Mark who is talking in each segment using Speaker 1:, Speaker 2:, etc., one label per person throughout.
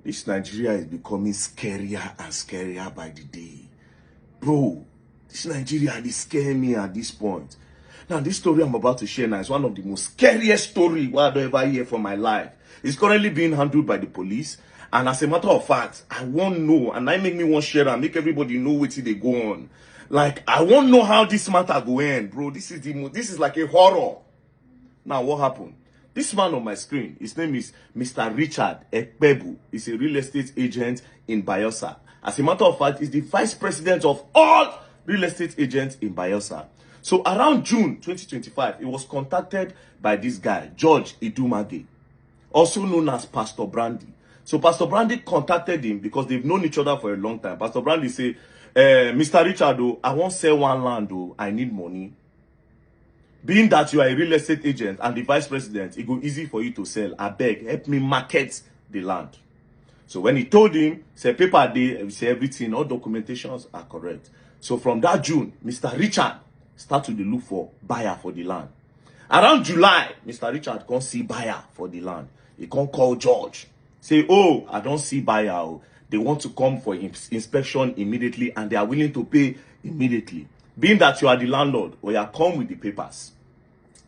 Speaker 1: This Nigeria is becoming scarier and scarier by the day. Bro, this Nigeria, they scare me at this point. Now, this story I'm about to share now is one of the most scariest stories I've ever heard from my life. It's currently being handled by the police. And as a matter of fact, I won't know. And that make me want to share and make everybody know what they go on. Like, I won't know how this matter go end, bro. This is like a horror. Now, what happened? This man on my screen, his name is Mr. Richard Ekpebu. He's a real estate agent in Bayelsa. As a matter of fact, he's the vice president of all real estate agents in Bayelsa. So around June 2025, he was contacted by this guy, George Idumage, also known as Pastor Brandy. So Pastor Brandy contacted him because they've known each other for a long time. Pastor Brandy said, Mr. Richard, I won't sell one land, I need money. Being that you are a real estate agent and the vice president, it go easy for you to sell. I beg, help me market the land. So when he told him, say paper day, say everything, all documentations are correct. So from that June, Mr. Richard started to look for buyer for the land. Around July, Mr. Richard can't see buyer for the land. He can't call George. Say, oh, I don't see buyer. They want to come for inspection immediately and they are willing to pay immediately. Being that you are the landlord, or you are come with the papers.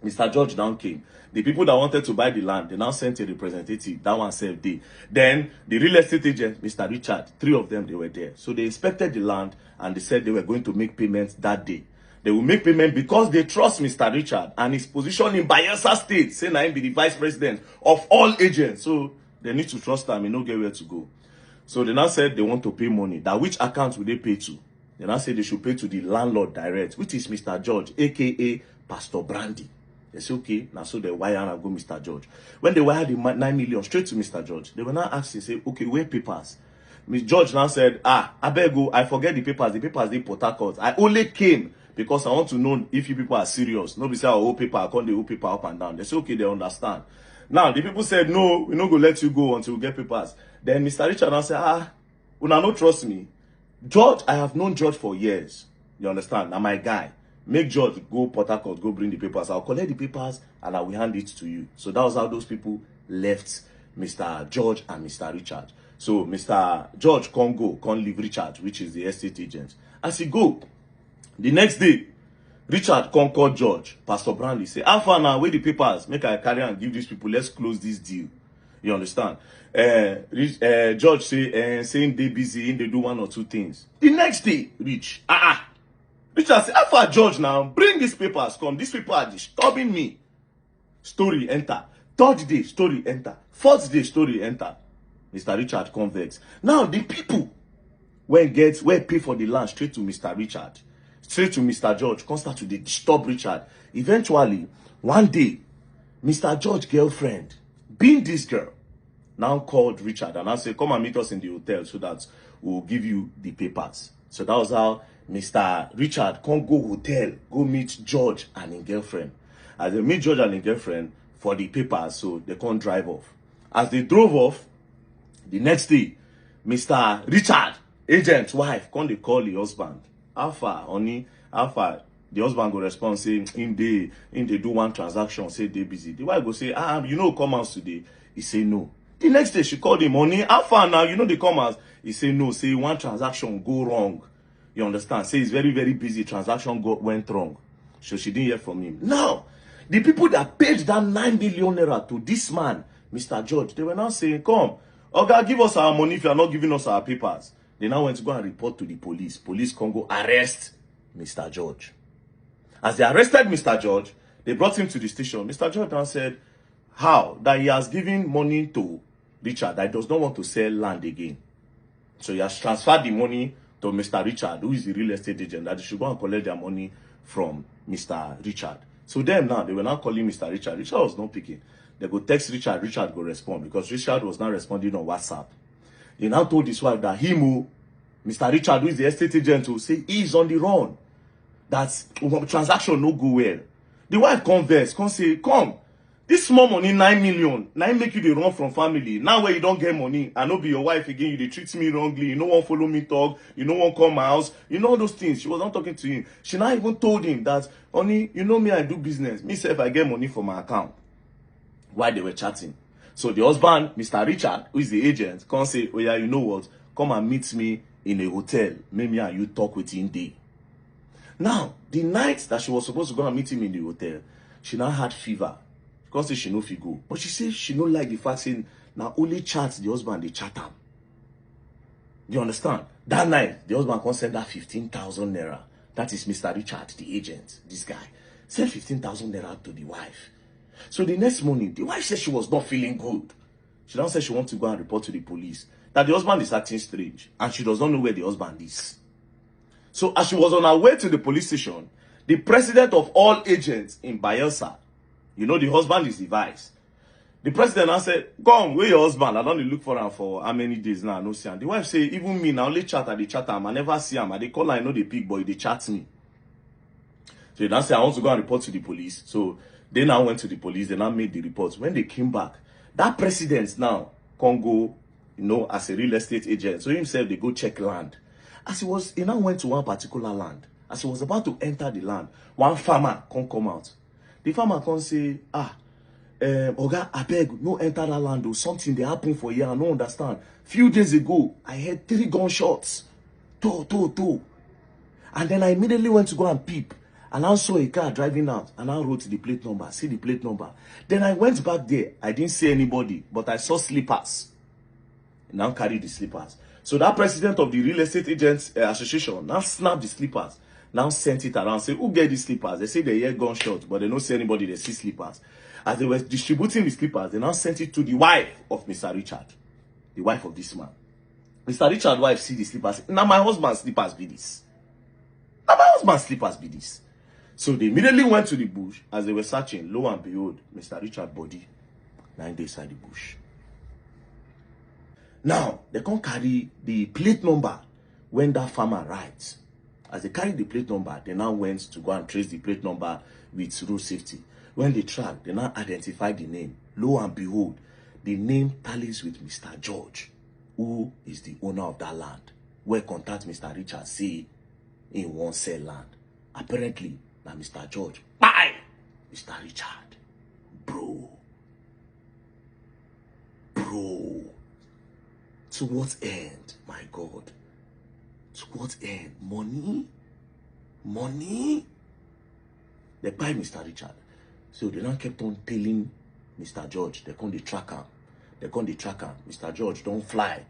Speaker 1: Mr. George now came. The people that wanted to buy the land, they now sent a representative. That one saved day. Then the real estate agent, Mr. Richard, 3 of them, they were there. So they inspected the land and they said they were going to make payments that day. They will make payment because they trust Mr. Richard and his position in Bayelsa State, saying I be the vice president of all agents. So they need to trust him and not get where to go. So they now said they want to pay money. That which account will they pay to? They now say they should pay to the landlord direct, which is Mr. George, aka Pastor Brandy. They say, okay, now so they wire and go Mr. George. When they wired the 9 million straight to Mr. George, they were now asking, say, okay, where papers? Mr. George now said, I beg you, I forget the papers they Port Harcourt. I only came because I want to know if you people are serious. Nobody say, oh, paper, I can't do paper up and down. They say, okay, they understand. Now, the people said, no, we're not going to let you go until we get papers. Then Mr. Richard now said, una no trust me. George, I have known George for years. You understand? Now my guy. Make George go Port Harcourt, go bring the papers. I'll collect the papers and I will hand it to you. So that was how those people left Mr. George and Mr. Richard. So Mr. George can't leave Richard, which is the estate agent. As he go, the next day, Richard can't call George. Pastor Brandy say, how far now, where the papers? Make I carry and give these people, let's close this deal. You understand? George say, saying they busy, they do 1 or 2 things. The next day, Richard say, how far George now? Bring these papers, come. These people are disturbing me. Story enter. 3rd day, story enter. 4th day, story enter. Mr. Richard convex. Now the people where pay for the land straight to Mr. Richard, straight to Mr. George, come start to disturb Richard. Eventually, one day, Mr. George's girlfriend, being this girl, now called Richard and I said, come and meet us in the hotel so that we'll give you the papers. So that was how Mr. Richard can't go hotel, go meet George and his girlfriend. As they meet George and his girlfriend for the papers, so they can't drive off. As they drove off, the next day, Mr. Richard, agent's wife, can't they call the husband? How far, honey? How far? The husband go respond, say, in they do one transaction, say they busy. The wife go say, you know, come out today. He say no. The next day, she called him, honey, how far now? You know they come out. He say no, say one transaction go wrong. You understand? Say he's very, very busy. Transaction went wrong. So she didn't hear from him. Now, the people that paid that 9 million naira to this man, Mr. George, they were now saying, come, okay, give us our money if you are not giving us our papers. They now went to go and report to the police. Police can go arrest Mr. George. As they arrested Mr. George, they brought him to the station. Mr. George now said, how? That he has given money to Richard, that he does not want to sell land again. So he has transferred the money to Mr. Richard, who is the real estate agent, that they should go and collect their money from Mr. Richard. So them now, they were now calling Mr. Richard. Richard was not picking. They go text Richard, Richard go respond because Richard was not responding on WhatsApp. He now told his wife that Mr. Richard, who is the estate agent, will say he is on the run. That transaction no go well. The wife converse, come say, come, this small money, 9 million, now make you the run from family. Now where you don't get money, I know be your wife again, you they treat me wrongly, you no one follow me talk, you no one come my house, you know all those things. She was not talking to him. She now even told him that, honey, you know me, I do business. Me say if I get money for my account. While they were chatting. So the husband, Mr. Richard, who is the agent, can't say, oh yeah, you know what? Come and meet me in a hotel. Maybe and you talk with him day. Now, the night that she was supposed to go and meet him in the hotel, she now had fever. She can't say she no fit go. But she says she no like the fact saying, now only chat the husband, they chat him. You understand? That night, the husband can send her 15,000 naira. That is Mr. Richard, the agent, this guy. Send 15,000 naira to the wife. So the next morning, the wife said she was not feeling good. She now said she wants to go and report to the police that the husband is acting strange and she does not know where the husband is. So as she was on her way to the police station, the president of all agents in Bayelsa, you know the husband is the vice. The president now said, come, where your husband? I don't look for him for how many days now, no see him. The wife say, even me, now only chat, I chat him. I never see him. I they call, I know the big boy, they chat me. So they now say, I want to go and report to the police. So they now went to the police, they now made the reports. When they came back, that president now can go, you know, as a real estate agent. So himself, they go check land. As he now went to one particular land. As he was about to enter the land, one farmer can come out. The farmer can say, Oga, I beg, no enter that land or something they happen for you. I don't understand. Few days ago, I heard 3 gunshots. Two. And then I immediately went to go and peep. And I saw a car driving out. And I wrote the plate number. See the plate number. Then I went back there. I didn't see anybody. But I saw slippers. Now carry the slippers. So that president of the Real Estate Agents Association now snapped the slippers. Now sent it around. Say, who get these slippers? They say they hear gunshots. But they don't see anybody. They see slippers. As they were distributing the slippers, they now sent it to the wife of Mr. Richard. The wife of this man. Mr. Richard's wife see the slippers. Now my husband's slippers be this. Now my husband's slippers be this. So they immediately went to the bush. As they were searching, lo and behold, Mr. Richard's body 9 days inside the bush. Now, they can't carry the plate number when that farmer writes. As they carried the plate number, they now went to go and trace the plate number with road safety. When they track, they now identify the name. Lo and behold, the name tallies with Mr. George, who is the owner of that land. Where contact Mr. Richard say in one sell land. Apparently, now Mr. George, bye! Mr. Richard, bro. To what end, my God? To what end? Money? They buy Mr. Richard. So they now kept on telling Mr. George, they can't track him. Mr. George, don't fly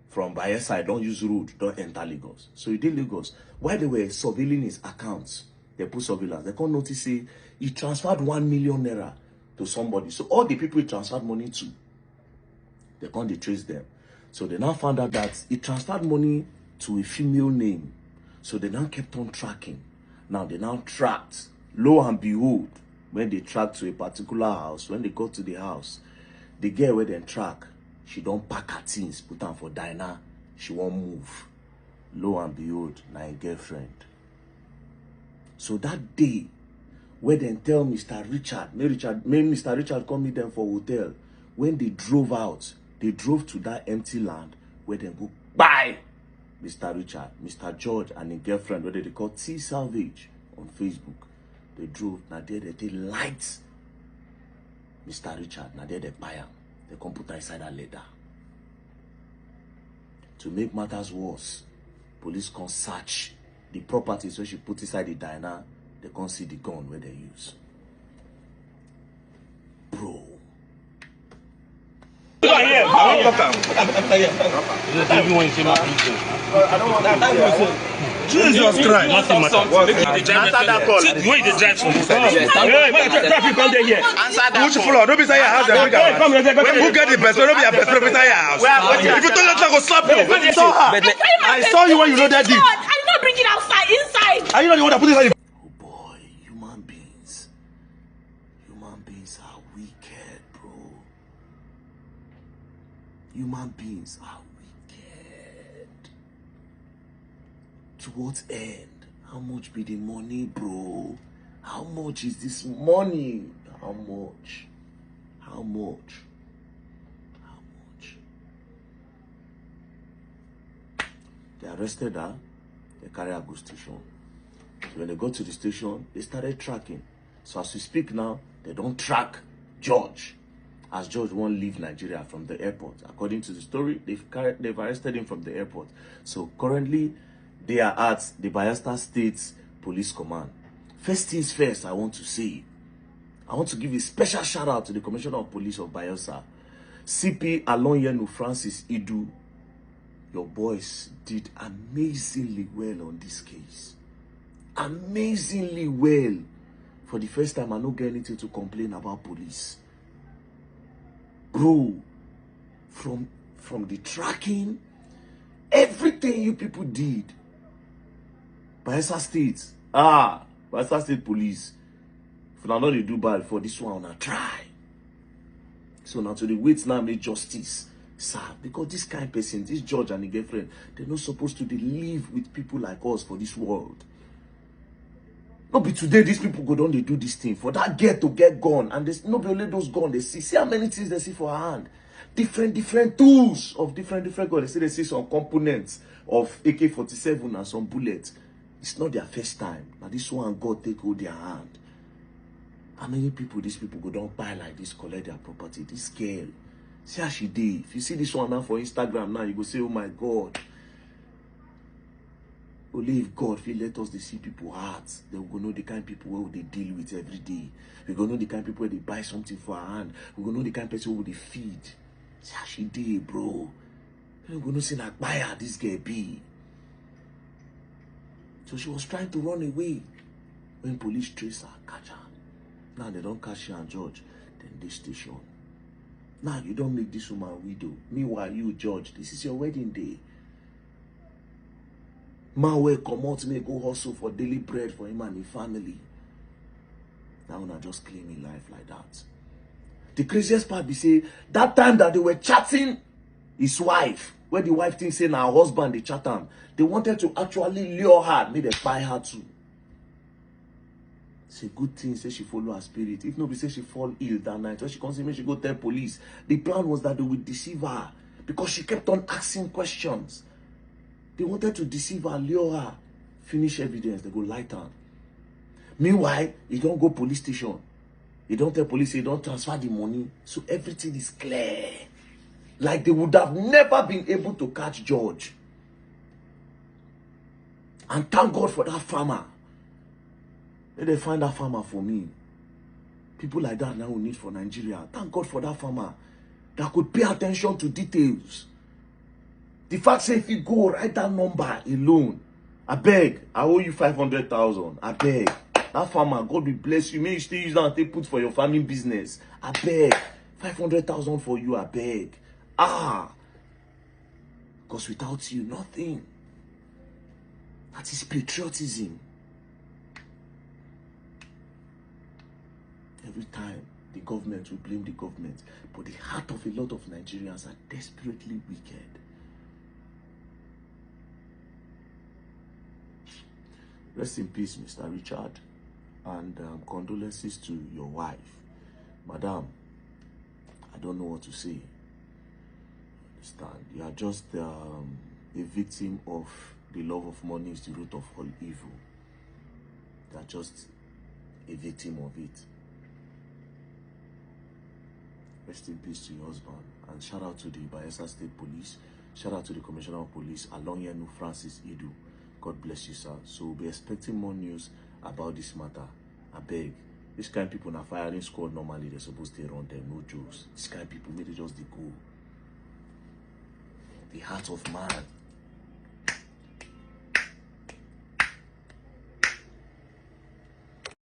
Speaker 1: from Bayelsa, don't use road, don't enter Lagos. So he did Lagos. While they were surveilling his accounts, they put surveillance. They can't notice say he transferred 1 million naira to somebody. So all the people he transferred money to, they can't trace them. So they now found out that he transferred money to a female name. So they now kept on tracking. Now they now tracked. Lo and behold, when they tracked to a particular house, when they got to the house, the girl where they track, she don't pack her things, put them for diner. She won't move. Lo and behold, my girlfriend. So that day, where they tell Mr. Richard, may Mr. Richard come meet them for hotel. When they drove out, they drove to that empty land where they go buy Mr. Richard, Mr. George, and his girlfriend, where they call T Salvage on Facebook. They drove, now there they light Mr. Richard, now there they buy him. They come put inside that leather. To make matters worse, police can search the properties where she put inside the diner. They can't see the gun where they use. Bro.
Speaker 2: Jesus Christ. Nothing matters. Answer that call. Where the drive from? Traffic come there here. Answer that. Which floor? Don't be say your house. Who get the best? Don't be a best friend inside your house. If you don't let her go slap you. I saw you when you know that deep.
Speaker 3: I did not bring it outside, inside.
Speaker 2: Are you not the one that put it inside?
Speaker 1: Oh boy, human beings are wicked, bro. Human beings are wicked. To what end? How much be the money, bro? How much is this money? How much? They arrested her. They carry her to station. So when they got to the station, they started tracking. So as we speak now, they don't track George. as George won't leave Nigeria from the airport. According to the story, they've arrested him from the airport. So currently, they are at the Bayelsa State Police Command. First things first, I want to give a special shout out to the Commissioner of Police of Bayelsa, CP Alonyenu Francis Idu. Your boys did amazingly well on this case. Amazingly well. For the first time, I don't get anything to complain about police. Bro, from the tracking, everything you people did. Bayelsa State, Bayelsa State Police. If I know they do bad for this one, I try. So now to the wait now make justice, sir. Because this kind of person, this judge and the girlfriend, they're not supposed to live with people like us for this world. Not be today these people go down, they do this thing for that girl to get gone, and there's not be only those gone they see how many things they see for her hand, different tools of different guns. They see some components of AK-47 and some bullets. It's not their first time. Now this one God take hold their hand. How many people these people go down buy like this, collect their property? This girl, see how she did. If you see this one now for Instagram now, you go say, oh my God. Only if God will let us to see people hearts, then we go know the kind of people where they deal with every day. We go know the kind of people where they buy something for her hand. We go know the kind of person who they feed. See how she did, bro. We go know say like buy her this girl be. So she was trying to run away when police trace her, catch her. Now they don't catch her and judge, then they station. Now you don't make this woman widow. Meanwhile, you judge, this is your wedding day. Man will come out may go hustle for daily bread for him and his family. Now una just claiming life like that. The craziest part be say that time that they were chatting his wife, where the wife thinks say now her husband they chat him, they wanted to actually lure her, make they buy her too. It's a good thing, say she follow her spirit. If nobody say she fall ill that night, when she comes in, she go tell police. The plan was that they would deceive her because she kept on asking questions. They wanted to deceive her, lure her, finish evidence, they go light her. Meanwhile, you don't go police station. You don't tell police, you don't transfer the money. So everything is clear. Like they would have never been able to catch George. And thank God for that farmer. Let them find that farmer for me. People like that now we need for Nigeria. Thank God for that farmer that could pay attention to details. The fact say if you go write that number alone, I beg, I owe you 500,000. I beg. That farmer, God will bless you. May you still use that and take put for your farming business. I beg. 500,000 for you, I beg. Because without you, nothing. That is patriotism. Every time, the government will blame the government. But the heart of a lot of Nigerians are desperately wicked. Rest in peace, Mr. Richard. And condolences to your wife. Madam, I don't know what to say. Understand? You are just a victim of the love of money is the root of all evil. You are just a victim of it. Rest in peace to your husband. And shout out to the Bayelsa State Police. Shout out to the Commissioner of Police, Alonyenu Francis Idu. God bless you, sir. So we'll be expecting more news about this matter. I beg. This kind of people in a firing squad normally they're supposed to run them, no jokes. This kind of people maybe just they go. The heart of man